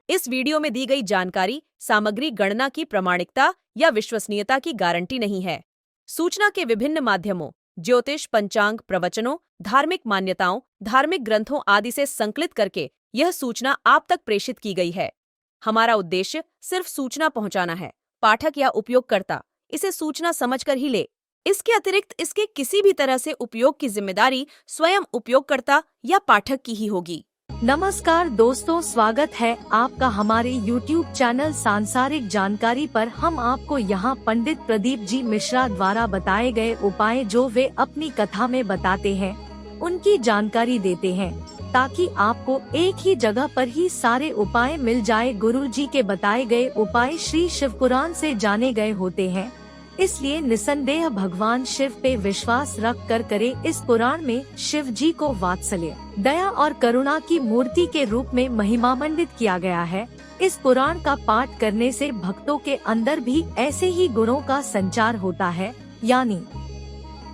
इस वीडियो में दी गई जानकारी सामग्री गणना की प्रामाणिकता या विश्वसनीयता की गारंटी नहीं है। सूचना के विभिन्न माध्यमों, ज्योतिष, पंचांग, प्रवचनों, धार्मिक मान्यताओं, धार्मिक ग्रंथों आदि से संकलित करके यह सूचना आप तक प्रेषित की गई है। हमारा उद्देश्य सिर्फ सूचना पहुंचाना है। पाठक या उपयोगकर्ता इसे सूचना समझकर ही ले। इसके अतिरिक्त इसके किसी भी तरह से उपयोग की जिम्मेदारी स्वयं उपयोगकर्ता या पाठक की ही होगी। नमस्कार दोस्तों, स्वागत है आपका हमारे YouTube चैनल सांसारिक जानकारी पर। हम आपको यहाँ पंडित प्रदीप जी मिश्रा द्वारा बताए गए उपाय जो वे अपनी कथा में बताते हैं, उनकी जानकारी देते हैं, ताकि आपको एक ही जगह पर ही सारे उपाय मिल जाए। गुरु जी के बताए गए उपाय श्री शिव पुराण से जाने गए होते हैं, इसलिए निसंदेह भगवान शिव पे विश्वास रख कर करे। इस पुराण में शिव जी को वात्सल्य, दया और करुणा की मूर्ति के रूप में महिमामंडित किया गया है। इस पुराण का पाठ करने से भक्तों के अंदर भी ऐसे ही गुणों का संचार होता है, यानी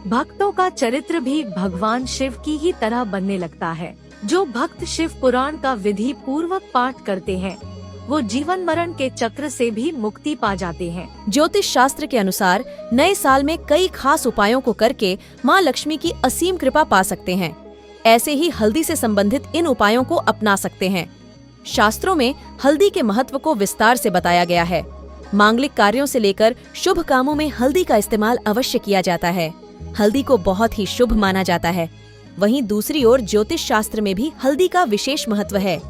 भक्तों का चरित्र भी भगवान शिव की ही तरह बनने लगता है। जो भक्त शिव पुराण का विधि पूर्वक पाठ करते हैं, वो जीवन मरण के चक्र से भी मुक्ति पा जाते हैं। ज्योतिष शास्त्र के अनुसार नए साल में कई खास उपायों को करके माँ लक्ष्मी की असीम कृपा पा सकते हैं। ऐसे ही हल्दी से संबंधित इन उपायों को अपना सकते हैं। शास्त्रों में हल्दी के महत्व को विस्तार से बताया गया है। मांगलिक कार्यों से लेकर शुभ कामों में हल्दी का इस्तेमाल अवश्य किया जाता है। हल्दी को बहुत ही शुभ माना जाता है। वहीं दूसरी ओर ज्योतिष शास्त्र में भी हल्दी का विशेष महत्व है।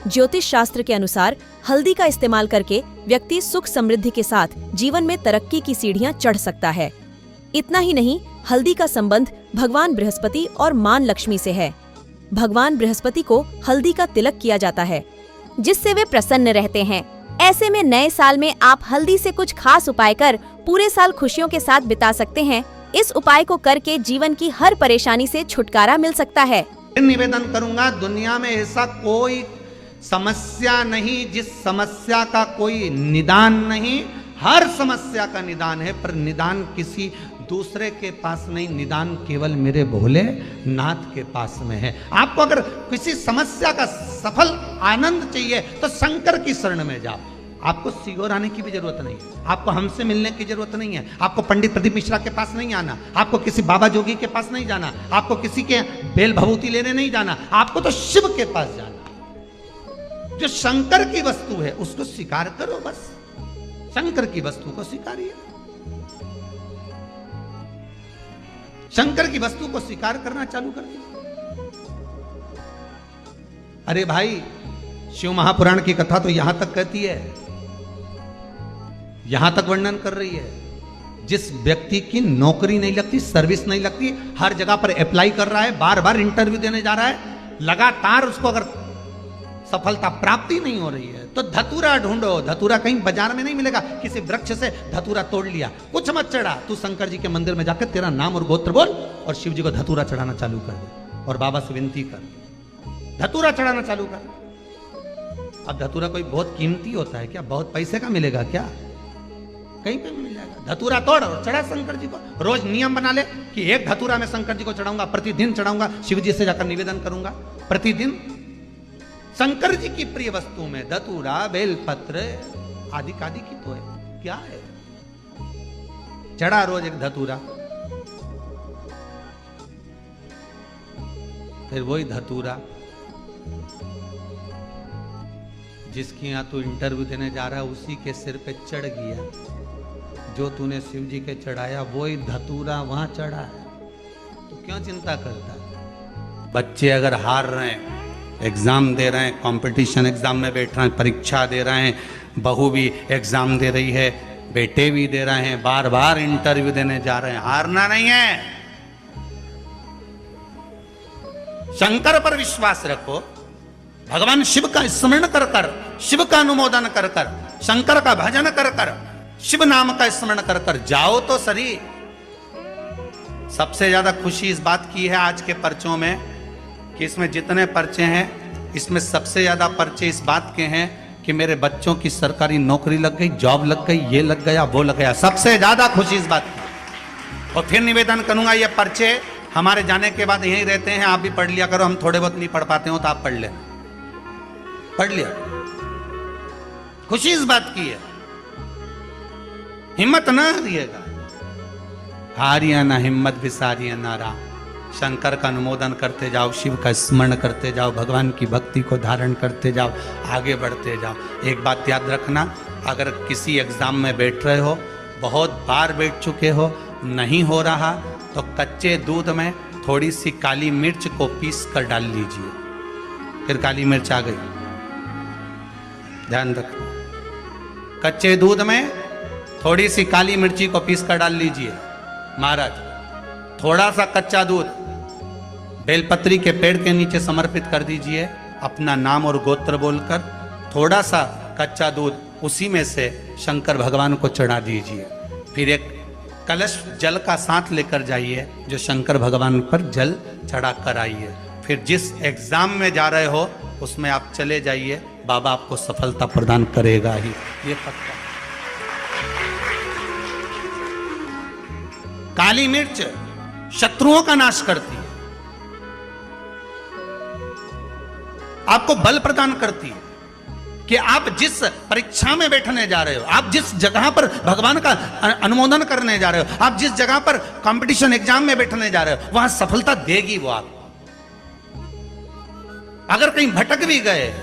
ज्योतिष शास्त्र के अनुसार हल्दी का इस्तेमाल करके व्यक्ति सुख समृद्धि के साथ जीवन में तरक्की की सीढ़ियां चढ़ सकता है। इतना ही नहीं, हल्दी का संबंध भगवान बृहस्पति और मां लक्ष्मी से है। भगवान बृहस्पति को हल्दी का तिलक किया जाता है, जिससे वे प्रसन्न रहते हैं। ऐसे में नए साल में आप हल्दी से कुछ खास उपाय कर पूरे साल खुशियों के साथ बिता सकते हैं। इस उपाय को करके जीवन की हर परेशानी से छुटकारा मिल सकता है। निवेदन करूंगा, दुनिया में ऐसा कोई समस्या नहीं जिस समस्या का कोई निदान नहीं। हर समस्या का निदान है, पर निदान किसी दूसरे के पास नहीं, निदान केवल मेरे भोले नाथ के पास में है। आपको अगर किसी समस्या का सफल आनंद चाहिए तो शंकर की शरण में जाओ। आपको सीहोर आने की भी जरूरत नहीं है, आपको हमसे मिलने की जरूरत नहीं है, आपको पंडित प्रदीप मिश्रा के पास नहीं आना, आपको किसी बाबा जोगी के पास नहीं जाना, आपको किसी के बेल भभूति लेने नहीं जाना, आपको तो शिव के पास जाना। जो शंकर की वस्तु है उसको स्वीकार करो, बस शंकर की वस्तु को स्वीकारिए। शंकर की वस्तु को स्वीकार करना चालू कर दीजिए। अरे भाई, शिव महापुराण की कथा तो यहां तक कहती है, यहां तक वर्णन कर रही है, जिस व्यक्ति की नौकरी नहीं लगती, सर्विस नहीं लगती, हर जगह पर अप्लाई कर रहा है, बार बार इंटरव्यू देने जा रहा है, लगातार उसको अगर सफलता प्राप्ति नहीं हो रही है तो धतूरा ढूंढो। धतूरा कहीं बाजार में नहीं मिलेगा, किसी वृक्ष से धतूरा तोड़ लिया, कुछ मत चढ़ा, तू शंकर जी के मंदिर में जाकर तेरा नाम और गोत्र बोल और शिव जी को धतूरा चढ़ाना चालू कर दे और बाबा से विनती कर, धतूरा चढ़ाना चालू कर। अब धतूरा कोई बहुत कीमती होता है क्या? बहुत पैसे का मिलेगा क्या? कहीं पे मिल जाएगा। धतूरा तोड़ और चढ़ा शंकर जी को। रोज नियम बना ले कि एक धतूरा मैं शंकर जी को चढ़ाऊंगा, प्रतिदिन चढ़ाऊंगा, शिव जी से जाकर निवेदन करूंगा प्रतिदिन। शंकर जी की प्रिय वस्तु में धतूरा, बेलपत्र आदि कादि की तो है, क्या है? चढ़ा रोज एक धतूरा, फिर वही धतूरा जिसकी यहां तू इंटरव्यू देने जा रहा है उसी के सिर पे चढ़ गया। जो तूने शिव जी के चढ़ाया वही धतूरा वहां चढ़ा है, तो क्यों चिंता करता है? बच्चे अगर हार रहे हैं, एग्जाम दे रहे हैं, कंपटीशन एग्जाम में बैठ रहे हैं, परीक्षा दे रहे हैं, बहू भी एग्जाम दे रही है, बेटे भी दे रहे हैं, बार बार इंटरव्यू देने जा रहे हैं, हारना नहीं है। शंकर पर विश्वास रखो, भगवान शिव का स्मरण कर कर, शिव का अनुमोदन कर कर, शंकर का भजन कर कर, शिव नाम का स्मरण कर कर जाओ तो सही। सबसे ज्यादा खुशी इस बात की है आज के पर्चों में कि इसमें जितने पर्चे हैं, इसमें सबसे ज्यादा पर्चे इस बात के हैं कि मेरे बच्चों की सरकारी नौकरी लग गई, जॉब लग गई, ये लग गया, वो लग गया। सबसे ज्यादा खुशी इस बात की। और फिर निवेदन करूंगा, ये पर्चे हमारे जाने के बाद यहीं रहते हैं, आप भी पढ़ लिया करो। हम थोड़े बहुत नहीं पढ़ पाते हो तो आप पढ़ ले, पढ़ लिया। खुशी इस बात की है, हिम्मत ना हारिएगा। हारिया ना हिम्मत विसारिया ना राम। शंकर का अनुमोदन करते जाओ, शिव का स्मरण करते जाओ, भगवान की भक्ति को धारण करते जाओ, आगे बढ़ते जाओ। एक बात याद रखना, अगर किसी एग्जाम में बैठ रहे हो, बहुत बार बैठ चुके हो, नहीं हो रहा, तो कच्चे दूध में थोड़ी सी काली मिर्च को पीस कर डाल लीजिए। फिर काली मिर्च आ गई, ध्यान रखना। कच्चे दूध में थोड़ी सी काली मिर्ची को पीस कर डाल लीजिए। महाराज, थोड़ा सा कच्चा दूध बेलपत्री के पेड़ के नीचे समर्पित कर दीजिए, अपना नाम और गोत्र बोलकर। थोड़ा सा कच्चा दूध उसी में से शंकर भगवान को चढ़ा दीजिए। फिर एक कलश जल का साथ लेकर जाइए, जो शंकर भगवान पर जल चढ़ा कर आइए। फिर जिस एग्जाम में जा रहे हो उसमें आप चले जाइए, बाबा आपको सफलता प्रदान करेगा ही, ये पक्का। काली मिर्च शत्रुओं का नाश करती है, आपको बल प्रदान करती है कि आप जिस परीक्षा में बैठने जा रहे हो, आप जिस जगह पर भगवान का अनुमोदन करने जा रहे हो, आप जिस जगह पर कंपटीशन एग्जाम में बैठने जा रहे हो, वहां सफलता देगी वो आपको। अगर कहीं भटक भी गए,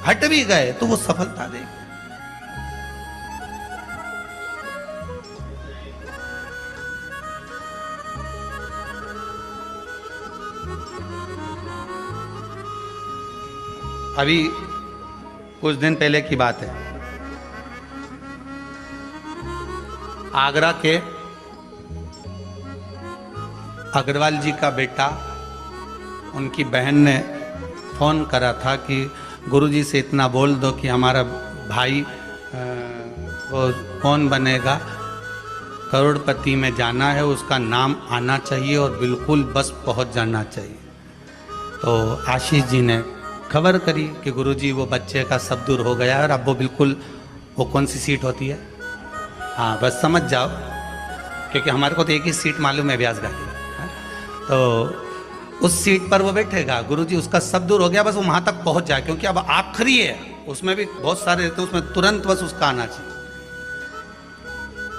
हट भी गए, तो वो सफलता देगी। अभी कुछ दिन पहले की बात है, आगरा के अग्रवाल जी का बेटा, उनकी बहन ने फोन करा था कि गुरुजी से इतना बोल दो कि हमारा भाई वो कौन बनेगा, करोड़पति में जाना है, उसका नाम आना चाहिए और बिल्कुल बस पहुंच जाना चाहिए। तो आशीष जी ने खबर करी कि गुरुजी वो बच्चे का सब दूर हो गया है और अब वो बिल्कुल, वो कौन सी सीट होती है, हाँ बस समझ जाओ, क्योंकि हमारे को तो एक ही सीट मालूम है, व्यास गाड़ी, तो उस सीट पर वो बैठेगा। गुरुजी उसका सब दूर हो गया, बस वो वहां तक पहुंच जाए, क्योंकि अब आखिरी है, उसमें भी बहुत सारे रहते, उसमें तुरंत बस उसका आना चाहिए।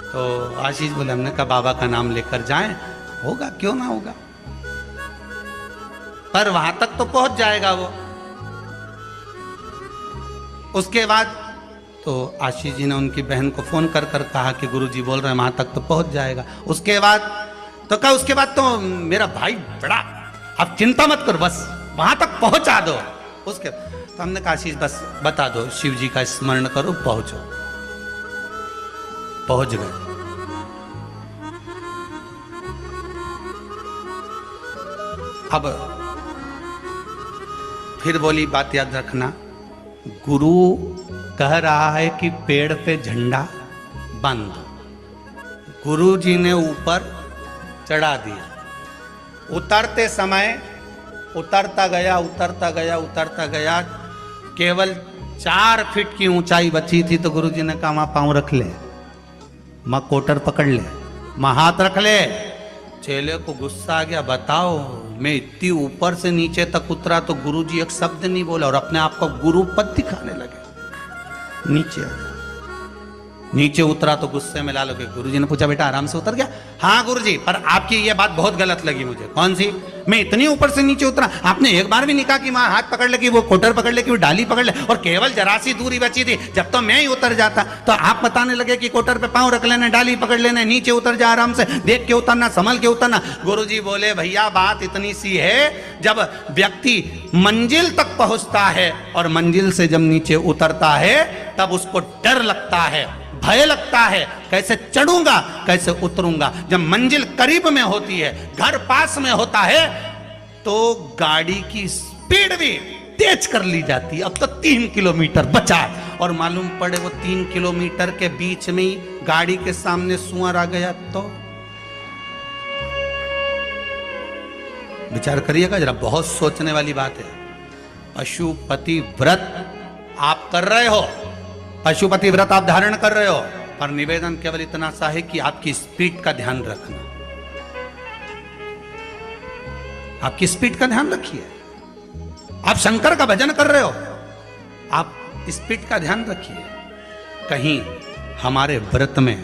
तो आशीष बोले, हमने कहा बाबा का नाम लेकर जाएं, होगा क्यों ना होगा, पर वहां तक तो पहुंच जाएगा वो। उसके बाद तो आशीष जी ने उनकी बहन को फोन कर कर कहा कि गुरुजी बोल रहे हैं वहां तक तो पहुंच जाएगा। उसके बाद तो कहा, उसके बाद तो मेरा भाई बड़ा, आप चिंता मत करो, बस वहां तक पहुंचा दो। उसके तो हमने कहा, आशीष बस बता दो, शिव जी का स्मरण करो, पहुंचो। पहुंच गए। अब फिर बोली, बात याद रखना, गुरु कह रहा है कि पेड़ पे झंडा बंद, गुरु जी ने ऊपर चढ़ा दिया। उतरते समय उतरता गया, उतरता गया, उतरता गया, केवल 4 फीट की ऊंचाई बची थी, तो गुरु जी ने कहा, वहां पांव रख ले, मां कोटर पकड़ ले, मां हाथ रख ले। चेले को गुस्सा आ गया, बताओ मैं इतनी ऊपर से नीचे तक उतरा तो गुरुजी एक शब्द नहीं बोला और अपने आप को गुरु पद दिखाने लगे। नीचे उतरा तो गुस्से में लाल हो गए। गुरुजी ने पूछा, बेटा आराम से उतर गया? हाँ गुरुजी, पर आपकी ये बात बहुत गलत लगी मुझे। कौन सी? मैं इतनी ऊपर से नीचे उतरा, आपने एक बार भी नहीं कहा कि वहां हाथ पकड़ ले, कि वो कोटर पकड़ ले, कि वो डाली पकड़ ले, और केवल जरा सी दूरी बची थी, जब तो मैं ही उतर जाता। तो आप बताने लगे कि कोटर पे पांव रख लेना, डाली पकड़ लेना, नीचे उतर जा, आराम से देख के उतरना, संभल के उतरना। गुरुजी बोले, भैया बात इतनी सी है, जब व्यक्ति मंजिल तक पहुंचता है और मंजिल से जब नीचे उतरता है तब उसको डर लगता है, भय लगता है, कैसे चढ़ूंगा, कैसे उतरूंगा। जब मंजिल करीब में होती है, घर पास में होता है, तो गाड़ी की स्पीड भी तेज कर ली जाती है। अब तो 3 किलोमीटर बचा और मालूम पड़े वो 3 किलोमीटर के बीच में ही गाड़ी के सामने सुअर आ गया, तो विचार करिएगा जरा, बहुत सोचने वाली बात है। पशुपति व्रत आप कर रहे हो, पशुपति व्रत आप धारण कर रहे हो, पर निवेदन केवल इतना सा है कि आपकी स्पीड का ध्यान रखना, आपकी स्पीड का ध्यान रखिए। आप शंकर का भजन कर रहे हो, आप स्पीड का ध्यान रखिए। कहीं हमारे व्रत में,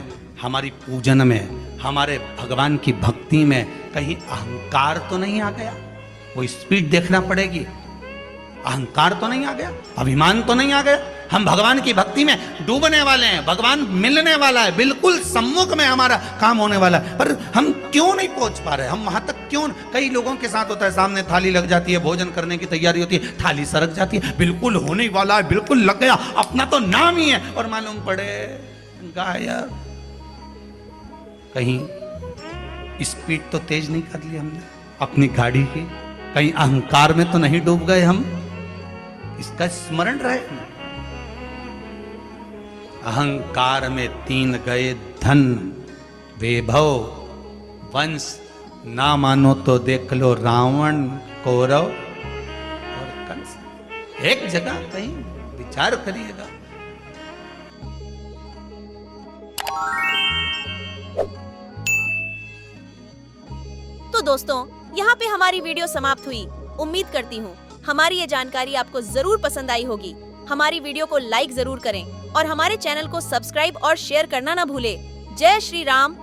हमारी पूजन में, हमारे भगवान की भक्ति में कहीं अहंकार तो नहीं आ गया? वो स्पीड देखना पड़ेगी। अहंकार तो नहीं आ गया, अभिमान तो नहीं आ गया? हम भगवान की भक्ति में डूबने वाले हैं, भगवान मिलने वाला है, बिल्कुल सम्मुख में हमारा काम होने वाला है, पर हम क्यों नहीं पहुंच पा रहे? हम वहां तक क्यों? कई लोगों के साथ होता है, सामने थाली लग जाती है, भोजन करने की तैयारी होती है, थाली सरक जाती है, बिल्कुल होने वाला है, बिल्कुल लग गया, अपना तो नाम ही है, और मालूम पड़े गायब। कहीं स्पीड तो तेज नहीं कर ली हमने अपनी गाड़ी की? कहीं अहंकार में तो नहीं डूब गए हम? इसका स्मरण रहे। अहंकार में 3 गए धन, वैभव, वंश, ना मानो तो देख लो रावण, कौरव और कंस। एक जगह कहीं विचार करिएगा। तो दोस्तों, यहाँ पे हमारी वीडियो समाप्त हुई। उम्मीद करती हूँ हमारी ये जानकारी आपको जरूर पसंद आई होगी। हमारी वीडियो को लाइक जरूर करें और हमारे चैनल को सब्सक्राइब और शेयर करना ना भूलें। जय श्री राम।